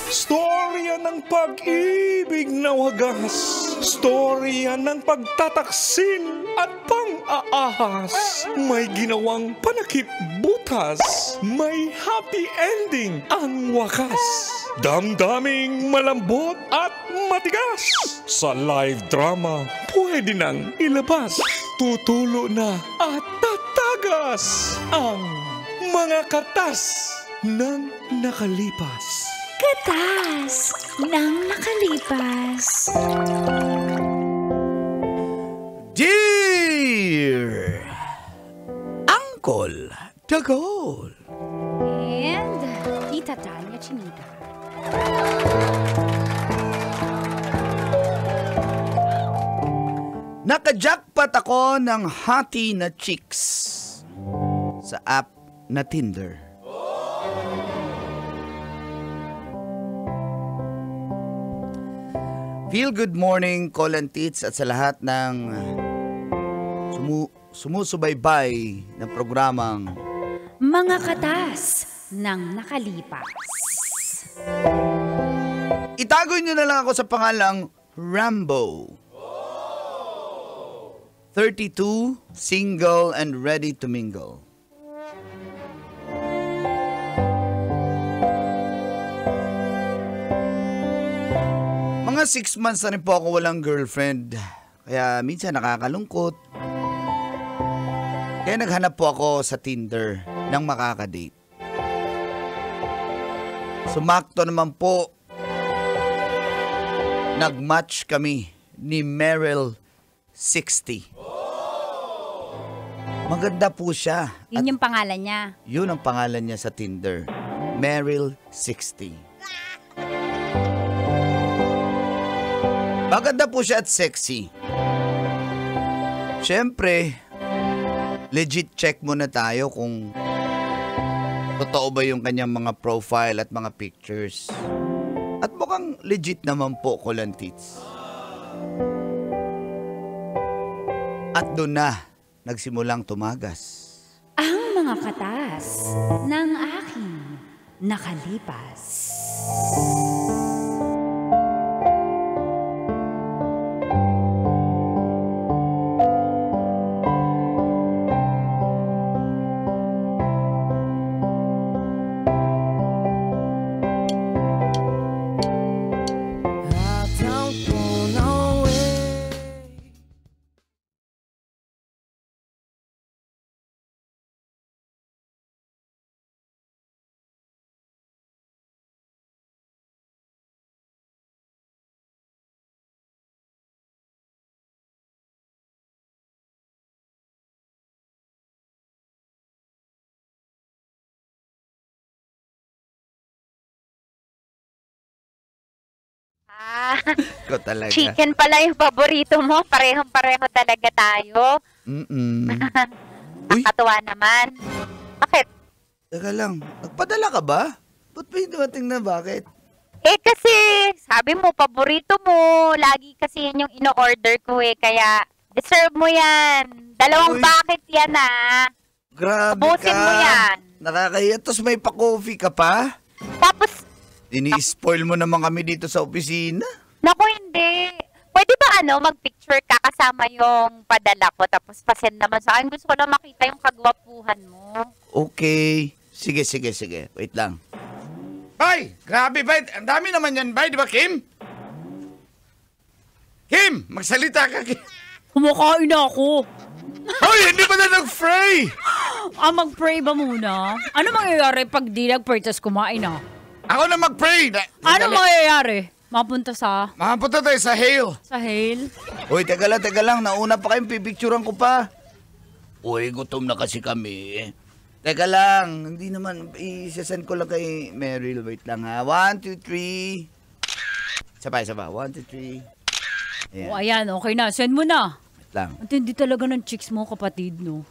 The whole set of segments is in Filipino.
Storya ng pag-ibig na wagas. Storya ng pagtataksil at pang-aahas. May ginawang panakip butas. May happy ending ang wakas. Damdaming malambot at matigas. Sa live drama, pwede nang ilabas. Tutulo na at tatagas ang mga katas ng nakalipas. Katas ng nakalipas. Dear Uncle Tagol And Tita Tanya Chinita. Naka-jackpot ako ng hati na chicks sa app na Tinder. Feel good morning, Call and Tits, at sa lahat ng sumusubaybay ng programang Mga katas ng nakalipas. Itago nyo na lang ako sa pangalang Rambo. 32, single and ready to mingle. Mga 6 months na rin po ako walang girlfriend. Kaya minsan nakakalungkot. Kaya naghanap po ako sa Tinder ng makakadate. Sumakto naman po. Nag-match kami ni Meryl 60. Maganda po siya. Yun yung pangalan niya. Yun ang pangalan niya sa Tinder. Meryl 60. Maganda po siya at sexy. Siyempre, legit check muna tayo kung totoo ba yung kanyang mga profile at mga pictures. At mukhang legit naman po, Kolantits. At doon na, nagsimulang tumagas. Ang mga katas ng aking nakalipas. Ko talaga. Chicken pala yung paborito mo. Parehong-pareho talaga tayo. Uy, Nakakatuwa naman. Bakit? teka lang. Nagpadala ka ba? Ba't ba yung dumating na bakit? Eh kasi, sabi mo, paborito mo. Lagi kasi yun yung ino-order ko eh. Kaya, deserve mo yan. Dalawang Uy. bucket yan ah. Grabe Ubusin ka. mo yan. Nakakahiya. Tapos may pa-coffee ka pa? Tapos, Ini-spoil mo naman kami dito sa opisina. naku hindi. Pwede ba mag-picture ka kasama yung padala ko. Tapos pasend naman sa akin. Gusto ko na makita yung kagwapuhan mo. Okay. Sige. Wait lang. Bay, grabe bay. Ang dami naman yan bay, di ba Kim? Kim, magsalita ka Kim. Kumakain na ako. Hoy, hindi ba na nag-fray? Mag-pray ba muna? Ano mangyayari pag di nag-pray tas kumain na? Ako na mag-pray. Ano mangyayari? Mapunta sa Mapunta tayo sa Hale. Hale? Uy, teka lang. Nauna pa kayong pipicturan ko pa. Uy, gutom na kasi kami. Teka lang. Hindi naman. Isasend ko lang kay Meryl. Wait lang ha. 1, 2, 3. Isa pa. 1, 2, 3. Ayan. Ayan, okay na. Send mo na. Wait lang. Ang tindi talaga ng chicks mo, kapatid, no?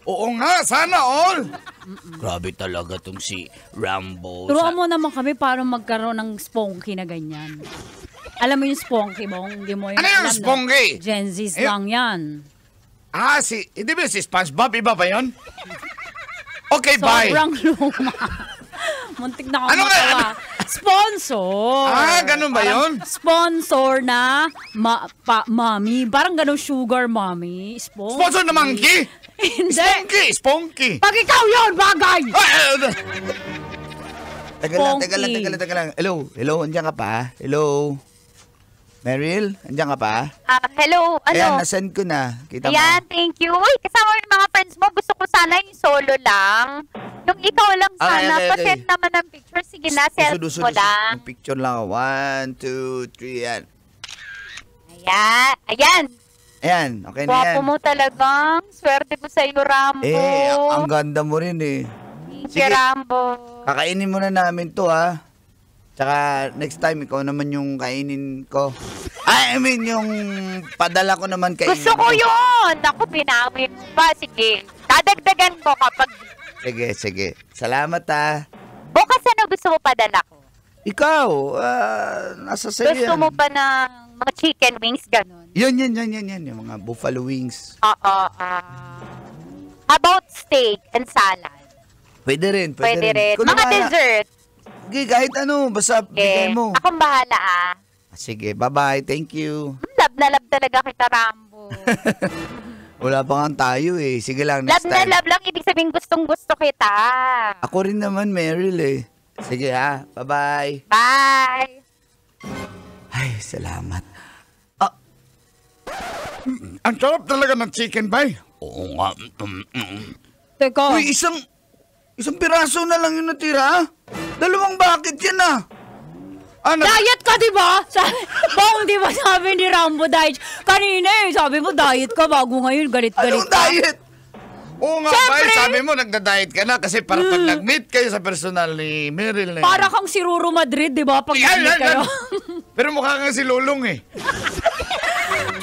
Oo nga, sana all. Grabe talaga tong si Rambo. Turuan mo naman kami para magkaroon ng sponky na ganyan. Alam mo yung sponky mo? Hindi mo yung Ano yung alam, sponky? No? Gen Z's Eh, lang yan. Hindi ba si SpongeBob? Iba ba yun? Okay, bye. Sobrang luma. Muntik na ako Ano nga? matawa. Sponsor. Ganun ba yun? Sponsor na mommy. Parang ganun sugar mommy. Sponsor na monkey? Hindi. Sponky. Pag ikaw yun, bagay! Teka lang. Hello, andiyan ka pa? Hello? Meryl, andiyan ka pa? Hello, Ayan, ano? nasend ko na. Kita mo? Ayan, thank you. Uy, kasama mo yung mga friends mo. Gusto ko sana yung solo lang. Yung ikaw lang sana. Okay. Pa-send naman ng picture. Sige na, selfie mo lang. Yung picture lang. 1, 2, 3, yan. Ayan. Ayan, okay na yan. Guwapo mo talagang. Swerte ko sa iyo, Rambo. Ang ganda mo rin eh. Thank sige. you, Rambo. Kakainin muna namin to ha. Tsaka next time ikaw naman yung kainin ko. I mean yung padala ko naman kainin. Gusto ko yun. Ako, pinamin pa. Sige. Dadagdagan ko kapag... Sige. Salamat ha. Bukas ano gusto mo padala ko? Ikaw, nasa sa'yo Gusto yan. mo pa ng mga chicken wings, ganun? Yan. Yung mga buffalo wings. Oo. About steak and salad? Pwede rin. Pwede rin. Kung Mga naman- dessert? Sige, kahit ano, basta bigay mo. Akong bahala Sige, bye-bye. Thank you. Love na love talaga kita, Rambo. Wala pa nga tayo eh. Sige lang, Love next na time. love lang. Ibig sabihin gustong gusto kita. Ako rin naman, Meryl eh. Sige ha, bye-bye. Bye! Ay, salamat. Ang sarap talaga ng chicken pie. Oo nga. Teka. Uy, isang piraso na lang yung natira. Dalawang bucket yan ah. Diet ka, di ba? Bong, di ba sabi ni Rambo, diet? Kanina sabi mo diet ka bago ngayon, galit-galit Anong ka. diet? Oo nga, Siyempre. Bay. Sabi mo, nagda-diet ka na kasi para pag nag-meet kayo sa personal ni Meryl na Para kang si Ruru Madrid, di ba? Pag nag-meet kayo. Pero mukha kang si Lulong eh.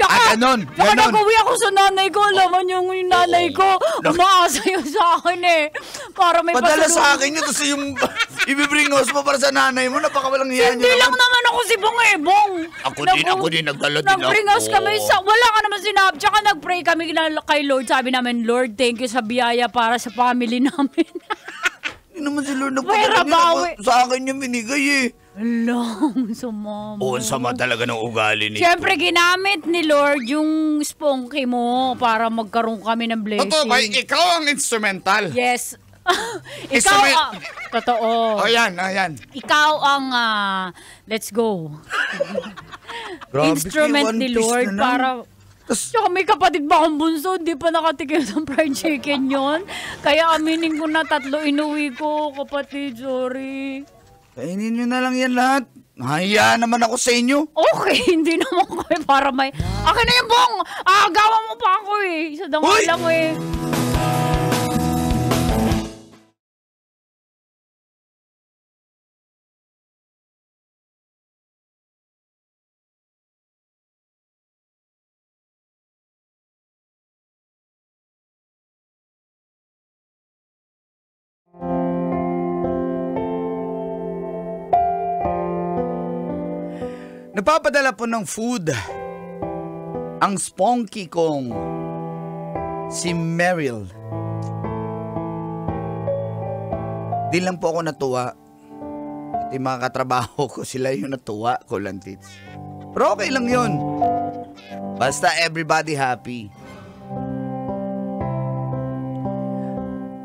Tsaka, ganon. nag-uwi ako sa nanay ko. Alam yung nanay ko, umaasa yun sa akin eh. Para may Padala pasalubong. sa akin yun, tapos yung ibibringos mo para sa nanay mo, napakawalang hiya Hindi niyo lang naman ako si Bong eh, Bong. Ako din, nagdala din Nag-bringos ako. kami sa, wala ka naman sinab. Tsaka nag-pray kami kay Lord. Sabi namin, Lord, thank you sa biyaya para sa family namin. Hindi naman si Lord Pwera bawi. Sa akin yung binigay eh. Alam, sumama. Oo, sama talaga ng ugali nito. Siyempre, ginamit ni Lord yung sponky mo para magkaroon kami ng blessing. Totoo, Bay. Ikaw ang instrumental. Yes. Ikaw Instrument- ang... Totoo. Ayan. Ikaw ang... let's go. Grabe, Instrument one ni piece Lord na lang. para... Tas, Tsaka may kapatid ba akong bunso, hindi pa nakatikim ng fried chicken yon. Kaya aminin ko na 3 inuwi ko, kapatid, sorry. kainin nyo na lang yan lahat. Haya naman ako sa inyo. Okay, hindi naman kami para may... Akin na yung Bong! Gawa mo pa ako eh. Isa daw Uy! lang eh. Nagpapadala po ng food ang sponky kong si Meryl. Di lang po ako natuwa. At yung mga katrabaho ko, sila yung natuwa ko lang, tits. Pero okay lang yun. Basta everybody happy.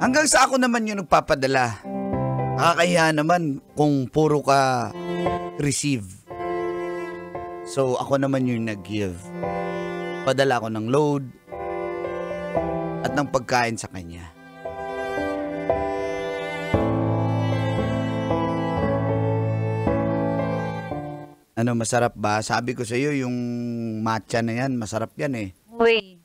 Hanggang sa ako naman yung nagpapadala. Nakakahiya naman kung puro ka receive. So, ako naman yung nag-give. Padala ko ng load at ng pagkain sa kanya. Ano, masarap ba? Sabi ko sa iyo, yung matcha na yan, masarap yan eh. Uy,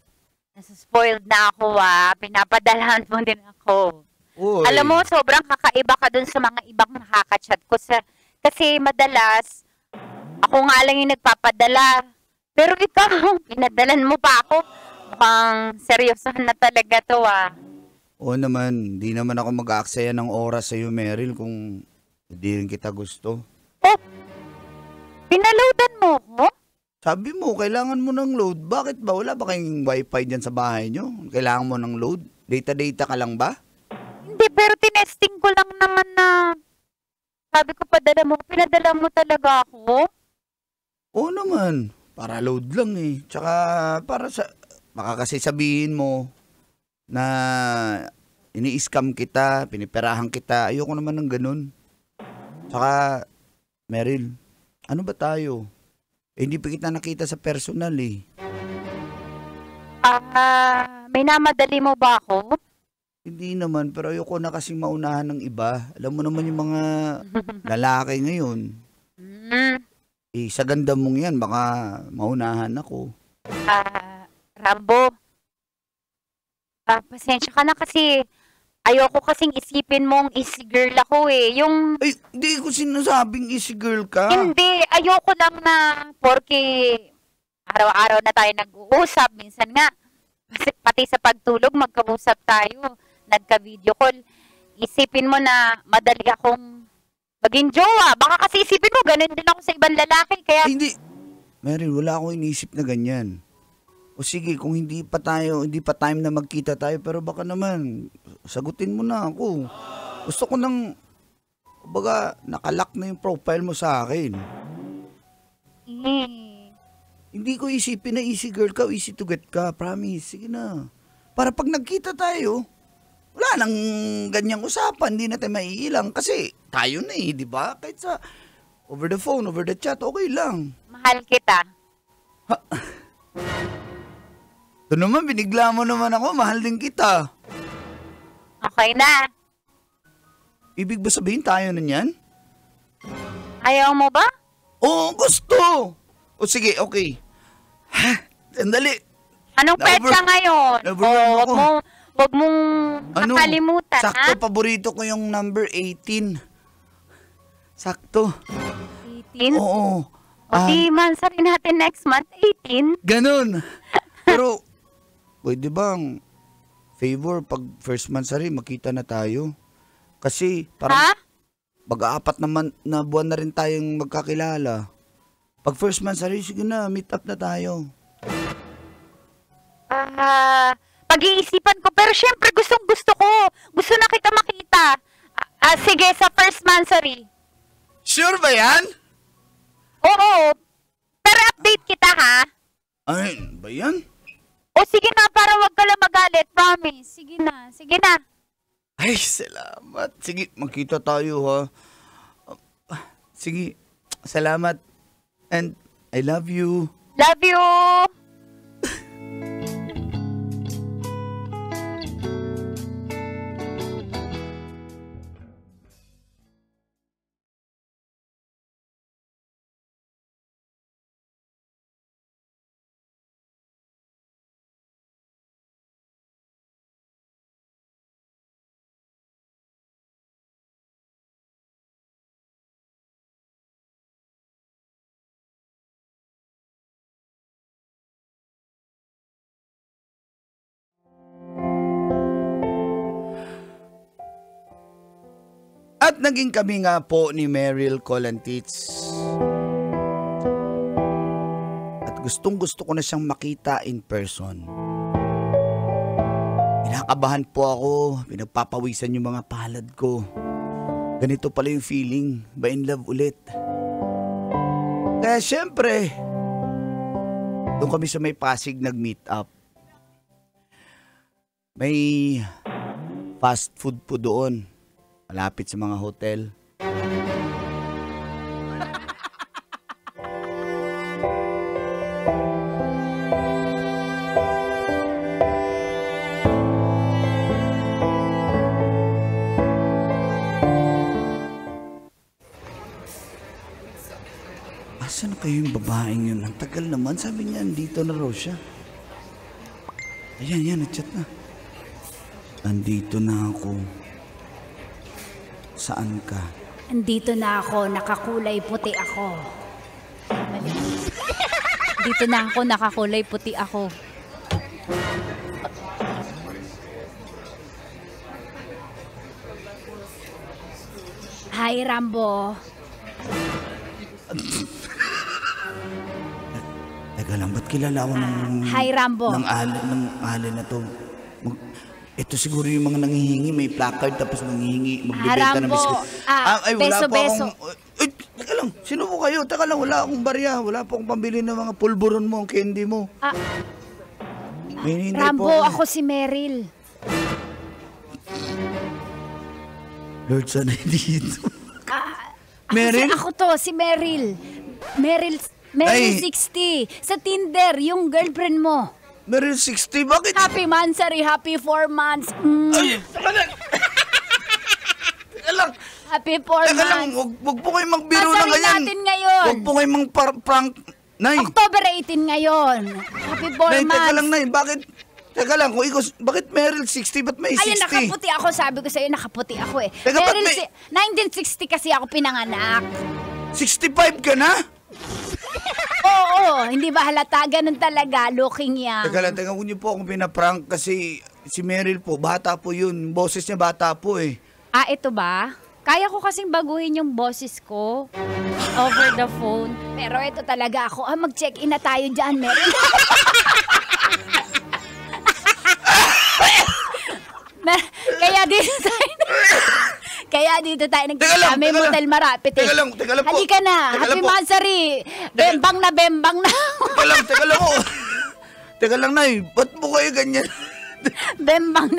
nasa-spoiled na ako Pinapadalahan mo din ako. Uy. Alam mo, sobrang kakaiba ka dun sa mga ibang nakaka-chat ko. Kasi madalas, ako nga lang yung nagpapadala. Pero ikaw, pinadalan mo pa ako. Mukhang seryosohan na talaga to Oo naman, di naman ako mag-aaksaya ng oras sa iyo, Meryl, kung hindi rin kita gusto. Oh, pinaloadan mo ko? Sabi mo, kailangan mo ng load. Bakit ba? Wala ba kayong wifi dyan sa bahay nyo? Kailangan mo ng load? Data-data ka lang ba? Hindi, pero tinesting ko lang naman na Sabi ko, padala mo. Pinadala mo talaga ako? Oo naman. Para load lang eh. Tsaka baka kasi sabihin mo na ini-scam kita, piniperahan kita. Ayoko naman ng ganun. Tsaka, Meryl, ano ba tayo? Hindi pa kita nakita sa personal eh. May namadali mo ba ako? Hindi naman, pero ayoko na kasing maunahan ng iba. Alam mo naman yung mga lalaki ngayon. Sa ganda mong yan, baka maunahan ako. Rambo, pasensya ka na kasi ayoko kasing isipin mong easy girl ako eh. Ay, hindi ko sinasabing easy girl ka. Hindi, ayoko lang na porque araw-araw na tayo nag-uusap. Minsan nga, pati sa pagtulog, magkausap tayo. Nagka-video call. Isipin mo na madali akong maging jowa. Baka kasi isipin mo, ganun din ako sa ibang lalaki. Kaya... Ay, hindi. Meryl, wala akong inisip na ganyan. O sige, kung hindi pa time na magkita tayo, pero baka naman, sagutin mo na ako. Gusto ko nang, baga, nakalock na yung profile mo sa akin. Hindi ko isipin na easy girl ka o easy to get ka. Promise, sige na. Para pag nagkita tayo, wala nang ganyang usapan, hindi natin maiilang. Kasi tayo na eh, di ba? Kahit sa over the phone, over the chat, okay lang. Mahal kita. Ito naman, binigla mo naman ako. Mahal din kita. Okay na. Ibig ba sabihin tayo na yan? Ayaw mo ba? Oo, gusto. O sige, okay. Sandali. Anong petsa ngayon? Wag mong nakalimutan, sakto, ha? paborito ko yung number 18. Sakto. 18? Oo. O di mansarin natin next month, 18? Ganun. Pero, pwede bang favor pag first mansari, makita na tayo? Kasi parang mag-aapat na buwan na rin tayong magkakilala. Pag first mansari, sige na, meet up na tayo. Pag-iisipan ko, pero syempre gusto ko. Gusto na kita makita. Sige, sa first mansari. Sure ba yan? Oo. Pero update kita, ha? Ay, ba yan? O sige na, para wag ka lang magalit. Promise. Sige na. Ay, salamat. Sige, magkita tayo, ha? Sige, salamat. And I love you. Love you! At naging kami nga po ni Meryl Colantits. At gustong-gusto ko na siyang makita in person. Kinakabahan po ako, pinagpapawisan yung mga palad ko. Ganito pala yung feeling, ba in love ulit. Kaya syempre, doon kami sa may Pasig nag-meet up. May fast food po doon. Malapit sa mga hotel. Asan kayo yung babaeng yun? Ang tagal naman. Sabi niya, andito na raw siya. Ayan, nag-chat na. Andito na ako. Saan ka? Andito na ako, nakakulay puti ako. Dito na ako, nakakulay puti ako. Hi, Rambo. Teka lang, ba't kilala ako ng... Hi, Rambo. ng alin na to? Ito siguro yung mga nangihingi, may placard tapos nangihingi, magbibenta ng Rambo. biskuit. Ay, wala Beso, po beso. akong... Ay, teka lang, sino po kayo? Teka lang, wala akong barya. Wala po akong pambili ng mga pulburon mo, candy mo. Ah, May hinihintay Rambo, po ako si Meryl. Lord, sana dito. Meryl? Meryl? Ako to, si Meryl. Meryl Ay. 60. Sa Tinder, yung girlfriend mo. Meryl 60, bakit? Happy Mansari, happy 4 months. Mm. Ay, teka lang. Teka lang. Happy 4 Teka lang, months. wag po kayong magbiro ng Mansari ganyan. natin ngayon. Wag po kayong prank. Nay, October 18 ngayon. Happy 4 Nay, months. teka lang, Nay. Bakit? Teka lang, kung ikaw, bakit Meryl 60? Ba't may 60? Ayun, nakaputi ako. Sabi ko sa'yo, nakaputi ako eh. Teka, ba't Meryl, may- 1960 kasi ako pinanganak. 65 ka na? Oo, hindi ba halata? Ganun talaga, looking young. Teka lang, huwag niyo po akong pinaprank kasi si Meryl po, bata po yun. Boses niya bata po eh. Ah, ito ba? Kaya ko kasing baguhin yung boses ko over the phone. Pero ito talaga ako. Mag-check-in na tayo dyan, Meryl. Kaya dito tayo Teka lang, May teka lang. motel marapit eh. Teka lang po. Halika na. Teka lang Happy po. Mansari. Bembang na. Teka lang po. Teka lang, Nay. Ba't mo kayo ganyan? bembang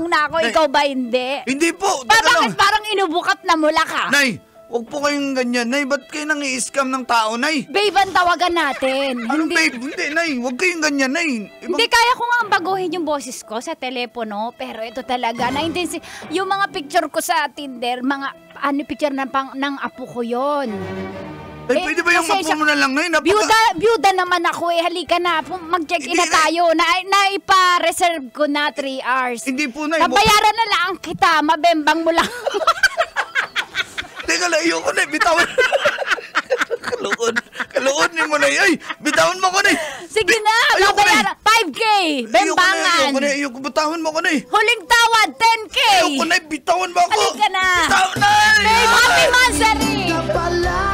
na ako. Nay. Ikaw ba hindi? Hindi po. Ba, Teka lang. bakit parang inubukat na mula ka? Nay, huwag po kayong ganyan. Nay, ba't kayo nang i-scam ng tao, Nay? Babe, ang tawagan natin. Anong babe? Hindi, Nay. Huwag kayong ganyan, Nay. Hindi, kaya ko nga baguhin yung boses ko sa telepono, pero ito talaga, yung mga picture ko sa Tinder, picture ng apo ko yon. Ay, pwede ba yung pasensya- mapo mo na lang, Nay? Byuda naman ako eh. Halika na, mag-check-in na Hindi, tayo. Naipa-reserve ko na 3 hours. Hindi po, Nay. Nabayaran na lang kita, mabembang mo lang. Teka lang, ayoko, Nay. Bitawan. Kaluonin mo, Nay. Ay, bitawan mo ko, Nay. Sige na, Ayoko, babayaran. 5K, bembangan. Ayoko, bitawan mo ko, Nay. Huling tawad, 10K. Ayoko, Nay. Bitawan mo ako. Halika na. Bitawan, Nay. Babe, happy Mansari! Kapala